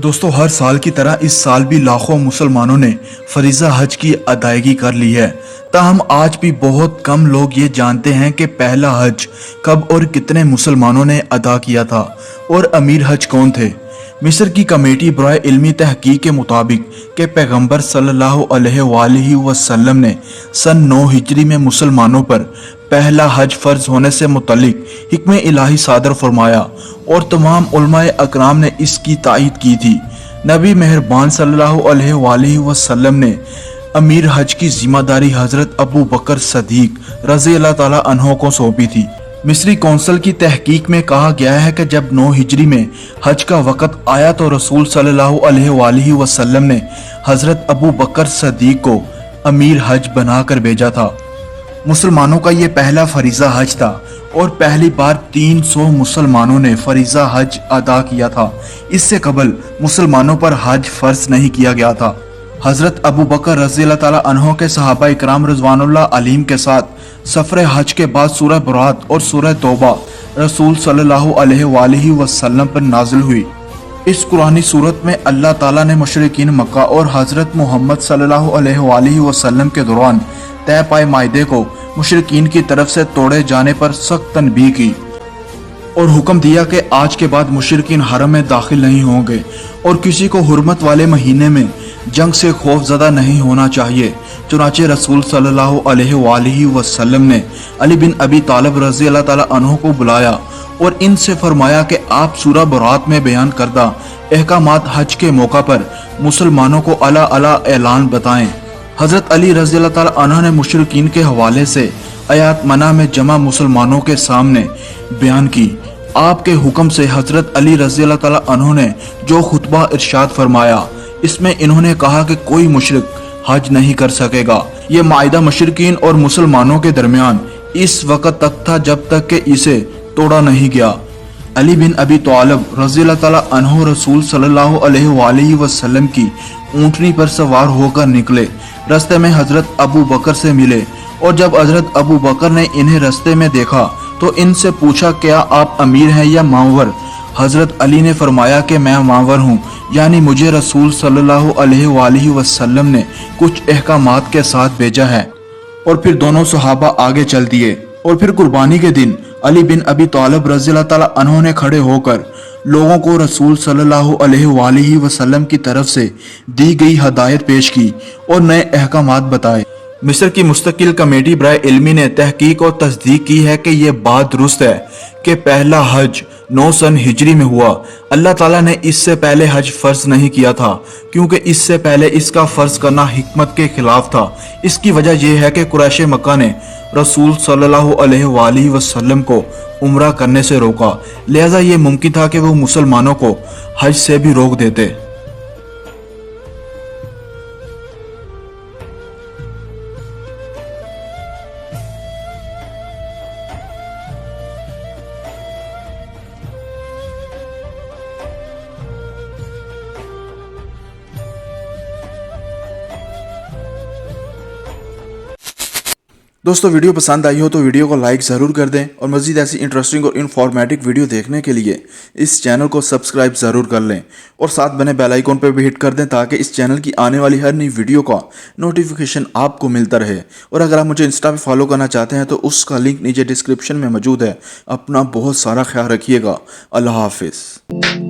दोस्तों, हर साल की तरह इस साल भी लाखों मुसलमानों ने फरीज़ा हज की अदायगी कर ली है। ताहम आज भी बहुत कम लोग ये जानते हैं कि पहला हज कब और कितने मुसलमानों ने अदा किया था और अमीर हज कौन थे। मिस्र की कमेटी बराए इल्मी तहकीक के मुताबिक कि पैगंबर सल्लल्लाहु अलैहि वसल्लम ने सन 9 हिजरी में मुसलमानों पर पहला हज फर्ज होने से मुतल्लिक हिक्म इलाही सादर फरमाया और तमाम उलमाए अकराम ने इसकी तायीद की थी। नबी मेहरबान सल्लल्लाहु अलैहि वसल्लम ने अमीर हज की जिम्मेदारी हजरत अबू बकर सदीक रज़ी अल्लाह ताला अन्हो को सौंपी थी। मिस्री कौंसिल की तहकीक में कहा गया है कि जब 9 हिजरी में हज का वक़्त आया तो रसूल सल्लल्लाहु अलैहि वसल्लम ने हजरत अबू बकर सदीक को अमीर हज बनाकर भेजा था। मुसलमानों का ये पहला फरीज़ा हज था और पहली बार 300 मुसलमानों ने फरीज़ा हज अदा किया था। इससे कबल मुसलमानों पर हज फर्ज नहीं किया गया था। हजरत अबू बकर रज़ी अल्लाह ताला अन्हो के सहाबा इकराम रिज़वानुल्लाह अलैहिम के साथ सफ़र हज के बाद सूरह बरात और सूरह तौबा रसूल सल्लल्लाहु अलैहि वसल्लम पर नाजिल हुई। इस कुरानी सूरत में अल्लाह ताला ने मुशरिकीन मक्का और हजरत मोहम्मद सल्लल्लाहु अलैहि वसल्लम के दौरान तय पाए मायदे को मुशरिकीन की तरफ से तोड़े जाने पर सख्त तनबीह की और हुक्म दिया कि आज के बाद मुशरिकीन हरम में दाखिल नहीं होंगे और किसी को हुर्मत वाले महीने में जंग से खौफजदा नहीं होना चाहिए। चुनाचे रसूल सल्लल्लाहु अलैहि वसल्लम ने अली बिन अबी तालिब रज़ी अल्लाह ताला अन्हु को बुलाया और इनसे फरमाया कि आप सूरह बरात में बयान करदा अहकामात हज के मौका पर मुसलमानों को अला अला ऐलान बताएं। हजरत अली रज़ी अल्लाह ताला अन्हु ने मुशरिकीन के हवाले से आयात मना में जमा मुसलमानों के सामने बयान की। आपके हुक्म से हजरत अली रज़ी अल्लाह ताला अन्हु ने जो खुतबा इरशाद फरमाया, इसमें इन्होंने कहा कि कोई मुशरिक हज नहीं कर सकेगा। ये मायदा मुशरिकीन और मुसलमानों के दरमियान इस वक्त तक था जब तक कि इसे तोड़ा नहीं गया। अली बिन अबी तालिब रज़ी अल्लाह ताला अन्हु रसूल सल्लल्लाहु अलैहि वसल्लम की ऊंटनी पर सवार होकर निकले। रास्ते में हजरत अबू बकर से मिले और जब हजरत अबू बकर ने इन्हें रास्ते में देखा तो इनसे पूछा, क्या आप अमीर हैं या मांवर? हजरत अली ने फरमाया कि मैं मांवर हूँ, यानी मुझे रसूल सल्लल्लाहु अलैहि वसल्लम ने कुछ अहकामात के साथ भेजा है। और फिर दोनों सहाबा आगे चल दिए और फिर कुर्बानी के दिन अली बिन अबी तालिब रज़ी अल्लाह ताला अन्हु ने खड़े होकर लोगों को रसूल सल्लल्लाहु अलैहि वसल्लम की तरफ से दी गई हदायत पेश की और नए अहकामात बताए। मिस्र की मुस्तकिल कमेटी बराए इल्मी ने तहकीक और तस्दीक की है कि यह बात दुरुस्त है कि पहला हज 9 सन हिजरी में हुआ। अल्लाह ताला ने इससे पहले हज फर्ज नहीं किया था क्योंकि इससे पहले इसका फर्ज करना हिकमत के खिलाफ था। इसकी वजह यह है कि कुरैश मक्का ने रसूल सल्लल्लाहु अलैहि वसल्लम को उम्रा करने से रोका, लिहाजा ये मुमकिन था कि वो मुसलमानों को हज से भी रोक देते। दोस्तों, वीडियो पसंद आई हो तो वीडियो को लाइक ज़रूर कर दें और मज़ीद ऐसी इंटरेस्टिंग और इन्फॉर्मेटिव वीडियो देखने के लिए इस चैनल को सब्सक्राइब ज़रूर कर लें और साथ बने बेल आइकॉन पर भी हिट कर दें ताकि इस चैनल की आने वाली हर नई वीडियो का नोटिफिकेशन आपको मिलता रहे। और अगर आप मुझे इंस्टा पे फॉलो करना चाहते हैं तो उसका लिंक नीचे डिस्क्रिप्शन में मौजूद है। अपना बहुत सारा ख्याल रखिएगा। अल्लाह हाफिज़।